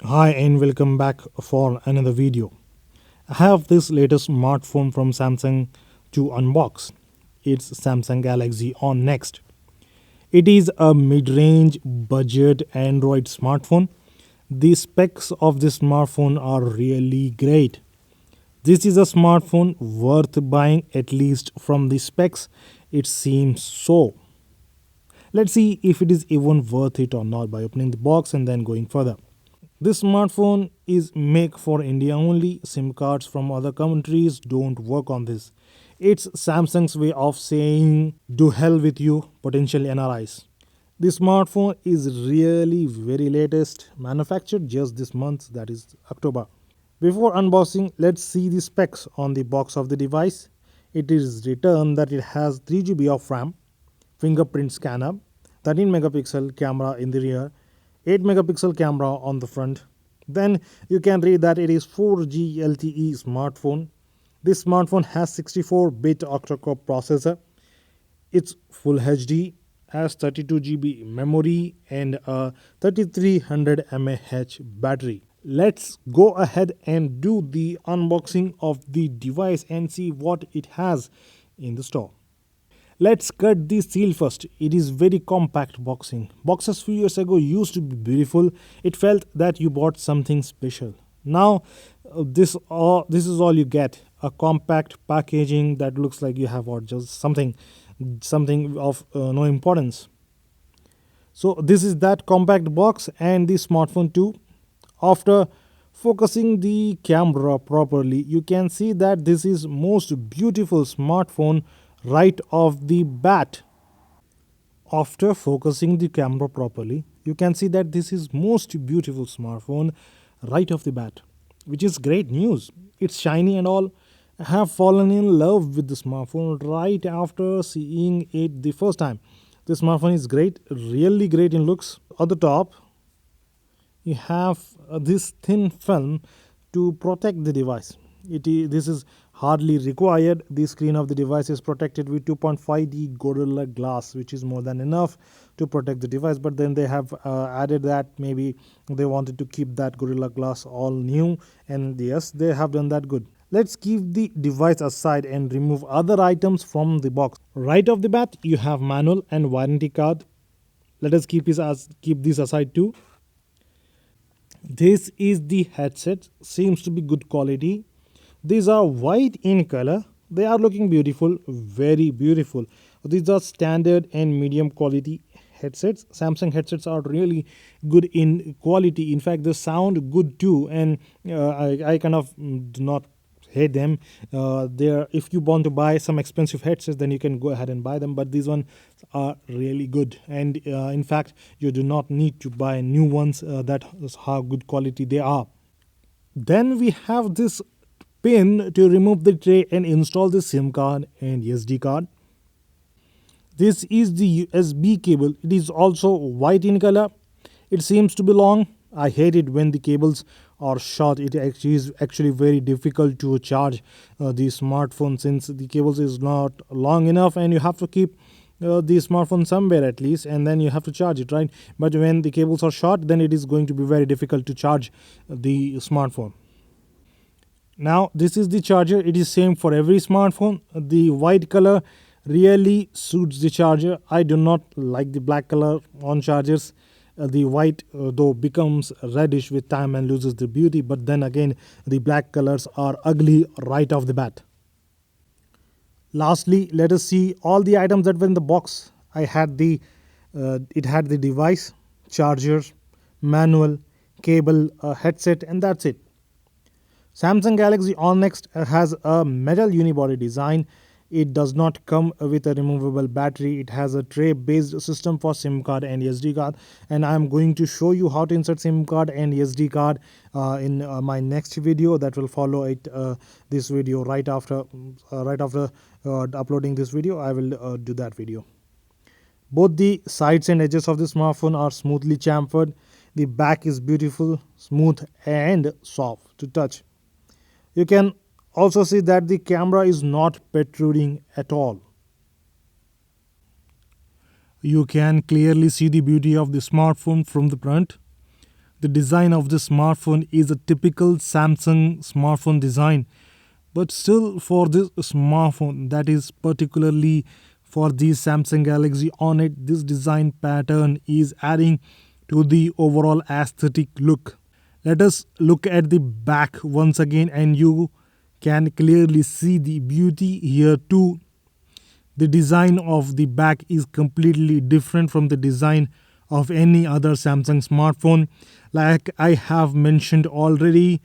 Hi and welcome back for another video. I have this latest smartphone from Samsung to unbox. It's Samsung Galaxy On Next. It is a mid-range budget Android smartphone. The specs of this smartphone are really great. This is a smartphone worth buying, at least from the specs. It seems so. Let's see if it is even worth it or not by opening the box and then going further. This smartphone is make for India only. SIM cards from other countries don't work on this. It's Samsung's way of saying do hell with you potential NRIs. This smartphone is really very latest, manufactured just this month, that is October. Before unboxing, let's see the specs on the box of the device. It is written that it has 3 GB of RAM, fingerprint scanner, 13 megapixel camera in the rear, 8 megapixel camera on the front. Then you can read that it is 4G LTE smartphone. This smartphone has 64-bit octa-core processor. It's full HD, has 32 GB memory and a 3300 mAh battery. Let's go ahead and do the unboxing of the device and see what it has in the store. Let's cut the seal first. It is very compact boxing. Boxes few years ago used to be beautiful. It felt that you bought something special. Now this is all you get. A compact packaging that looks like you have bought just something of no importance. So this is that compact box and the smartphone too. After focusing the camera properly, you can see that this is most beautiful smartphone right off the bat. After focusing the camera properly, you can see that this is most beautiful smartphone right off the bat, which is great news. It's shiny and all. I have fallen in love with the smartphone right after seeing it the first time. The smartphone is great, really great in looks. On the top, you have this thin film to protect the device. This is hardly required. The screen of the device is protected with 2.5D Gorilla Glass, which is more than enough to protect the device. But then they have added that maybe they wanted to keep that Gorilla Glass all new, and yes, they have done that good. Let's keep the device aside and remove other items from the box. Right off the bat, you have manual and warranty card. Let us keep this aside too. This is the headset, seems to be good quality. These are white in color. They are looking beautiful, very beautiful. These are standard and medium quality headsets. Samsung headsets are really good in quality. In fact, they sound good too, and I kind of do not hate them. There, if you want to buy some expensive headsets, then you can go ahead and buy them. But these ones are really good, and in fact, you do not need to buy new ones. That is how good quality they are. Then we have this pin to remove the tray and install the SIM card and SD card. This is the USB cable. It is also white in color. It seems to be long. I hate it when the cables are short. It actually is very difficult to charge the smartphone since the cables is not long enough, and you have to keep the smartphone somewhere at least, and then you have to charge it, right? But when the cables are short, then it is going to be very difficult to charge the smartphone. Now this is the charger. It is same for every smartphone. The white color really suits the charger. I do not like the black color on chargers. The white though becomes reddish with time and loses the beauty, but then again the black colors are ugly right off the bat. Lastly, let us see all the items that were in the box. It had the device, charger, manual, cable, a headset, and that's it. Samsung Galaxy On Next has a metal unibody design. It does not come with a removable battery. It has a tray-based system for SIM card and SD card, and I am going to show you how to insert SIM card and SD card in my next video that will follow it. This video right after uploading this video, I will do that video. Both the sides and edges of the smartphone are smoothly chamfered. The back is beautiful, smooth, and soft to touch. You can also see that the camera is not protruding at all. You can clearly see the beauty of the smartphone from the front. The design of the smartphone is a typical Samsung smartphone design, but still for this smartphone, that is particularly for the Samsung Galaxy On it, this design pattern is adding to the overall aesthetic look. Let us look at the back once again, and you can clearly see the beauty here too. The design of the back is completely different from the design of any other Samsung smartphone. Like I have mentioned already,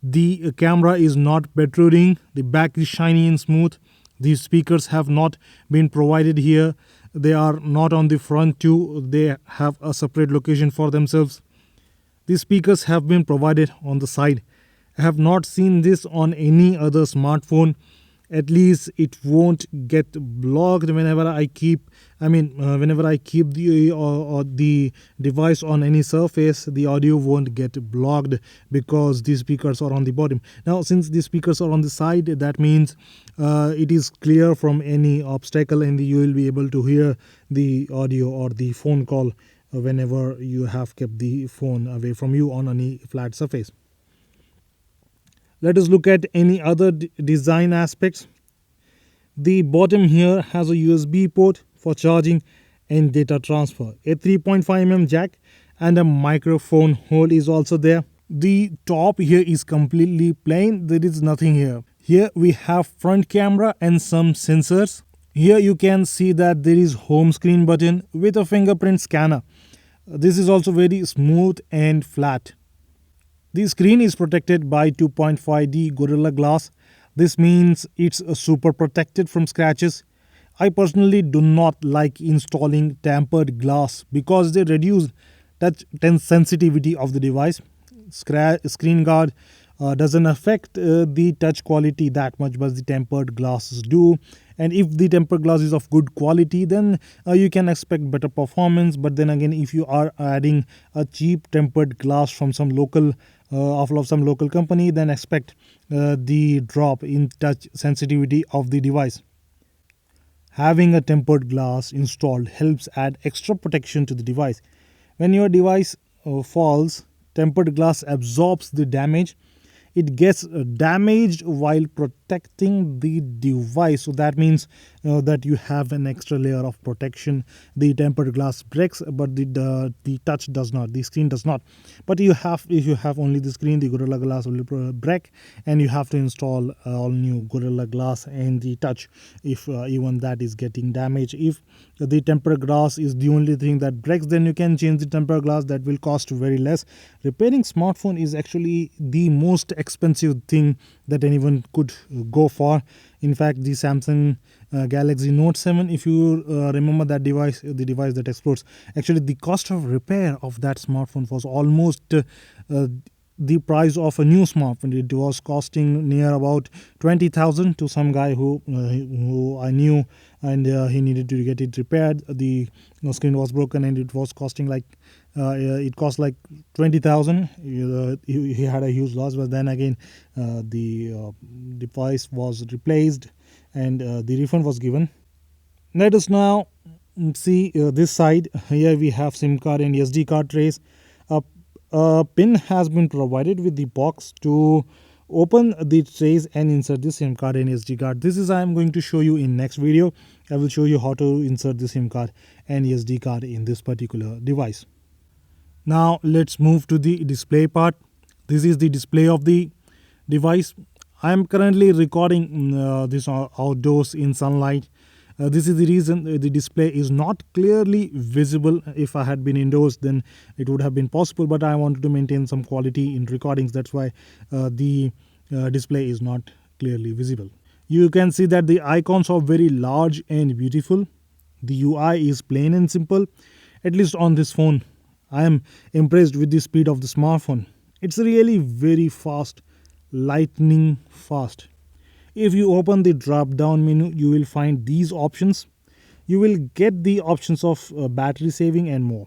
the camera is not protruding, the back is shiny and smooth. These speakers have not been provided here. They are not on the front too. They have a separate location for themselves. These speakers have been provided on the side. I have not seen this on any other smartphone. At least it won't get blocked whenever I keep the device on any surface. The audio won't get blocked because these speakers are on the bottom. Now since these speakers are on the side, that means it is clear from any obstacle, and you will be able to hear the audio or the phone call whenever you have kept the phone away from you on any flat surface. Let us look at any other design aspects. The bottom here has a USB port for charging and data transfer. A 3.5mm jack and a microphone hole is also there. The top here is completely plain. There is nothing here. Here we have front camera and some sensors. Here you can see that there is home screen button with a fingerprint scanner. This is also very smooth and flat. The screen is protected by 2.5D Gorilla Glass. This means it's super protected from scratches. I personally do not like installing tempered glass because they reduce touch sensitivity of the device. Screen guard doesn't affect the touch quality that much, but the tempered glasses do. And if the tempered glass is of good quality, then you can expect better performance. But then again, if you are adding a cheap tempered glass from some local company, then expect the drop in touch sensitivity of the device. Having a tempered glass installed helps add extra protection to the device. When your device falls, tempered glass absorbs the damage. It gets damaged while protecting the device. So that means that you have an extra layer of protection. The tempered glass breaks, but the touch does not. The screen does not. But if you have only the screen, the Gorilla Glass will break, and you have to install all new Gorilla Glass and the touch if even that is getting damaged. If the tempered glass is the only thing that breaks, then you can change the tempered glass. That will cost very less. Repairing smartphone is actually the most expensive thing that anyone could go for. In fact, the Samsung Galaxy Note 7, if you remember that device, the device that explodes, actually the cost of repair of that smartphone was almost the price of a new smartphone. It was costing near about 20,000 to some guy who I knew, and he needed to get it repaired. The screen was broken, and it was costing like it cost like 20,000. He had a huge loss, but then again the device was replaced and the refund was given. Let us now see this side. Here we have SIM card and SD card trays. A pin has been provided with the box to open the trays and insert the SIM card and SD card. This is I am going to show you in next video. I will show you how to insert the SIM card and SD card in this particular device. Now let's move to the display part. This is the display of the device. I am currently recording this outdoors in sunlight. This is the reason the display is not clearly visible. If I had been indoors, then it would have been possible, but I wanted to maintain some quality in recordings. That's why the display is not clearly visible. You can see that the icons are very large and beautiful. The UI is plain and simple, at least on this phone. I am impressed with the speed of the smartphone. It's really very fast, lightning fast. If you open the drop down menu, you will find these options. You will get the options of battery saving and more.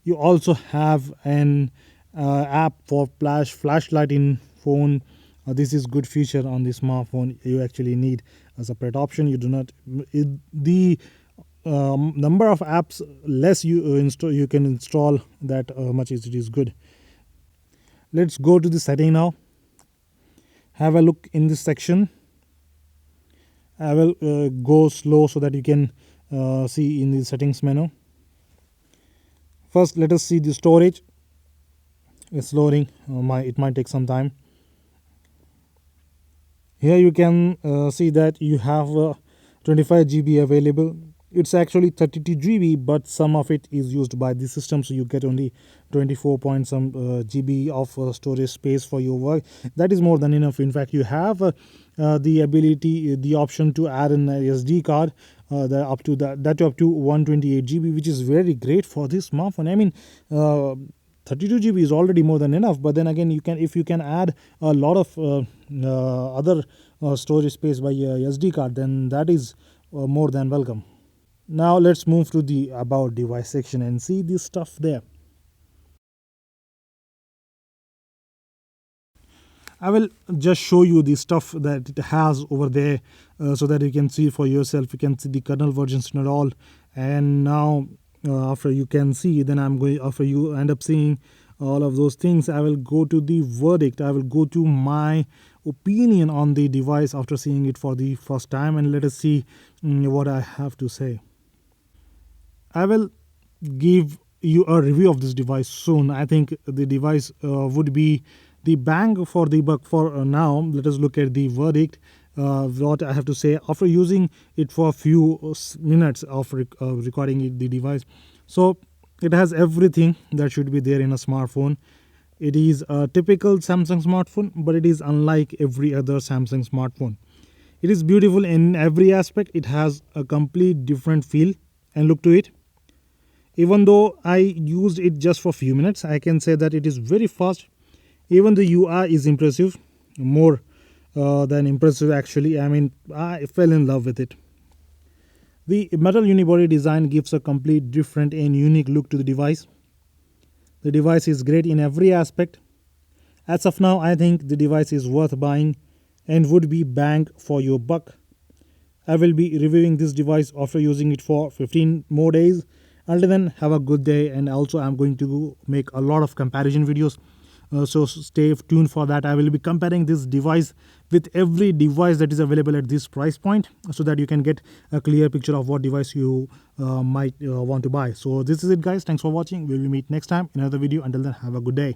You also have an app for flashlight in phone. This is good feature on the smartphone. You actually need a separate option. You do not. The number of apps less you can install, that much it is good. Let's go to the setting now. Have a look in this section. I will go slow so that you can see in the settings menu. First, let us see the storage. It's loading. It might take some time. Here you can see that you have 25 GB available. It's actually 32 GB, but some of it is used by the system, so you get only 24 point some GB of storage space for your work. That is more than enough. In fact, you have the option to add an SD card up to 128 GB, which is very great for this smartphone. I mean, 32 GB is already more than enough, but then again, if you can add a lot of other storage space by SD card, then that is more than welcome. Now let's move to the about device section and see this stuff there. I will just show you the stuff that it has over there so that you can see for yourself. You can see the kernel versions and all. And now after you can see, then after you end up seeing all of those things, I will go to the verdict. I will go to my opinion on the device after seeing it for the first time, and let us see what I have to say. I will give you a review of this device soon. I think the device would be the bang for the buck for now. Let us look at the verdict. What I have to say after using it for a few minutes of recording the device. So it has everything that should be there in a smartphone. It is a typical Samsung smartphone, but it is unlike every other Samsung smartphone. It is beautiful in every aspect. It has a complete different feel and look to it. Even though I used it just for a few minutes, I can say that it is very fast. Even the UI is impressive, more than impressive actually. I mean, I fell in love with it. The metal unibody design gives a complete different and unique look to the device. The device is great in every aspect. As of now, I think the device is worth buying and would be bang for your buck. I will be reviewing this device after using it for 15 more days. Until then, have a good day, and also I'm going to make a lot of comparison videos. So stay tuned for that. I will be comparing this device with every device that is available at this price point, so that you can get a clear picture of what device you might want to buy. So this is it, guys. Thanks for watching. We will meet next time in another video. Until then, have a good day.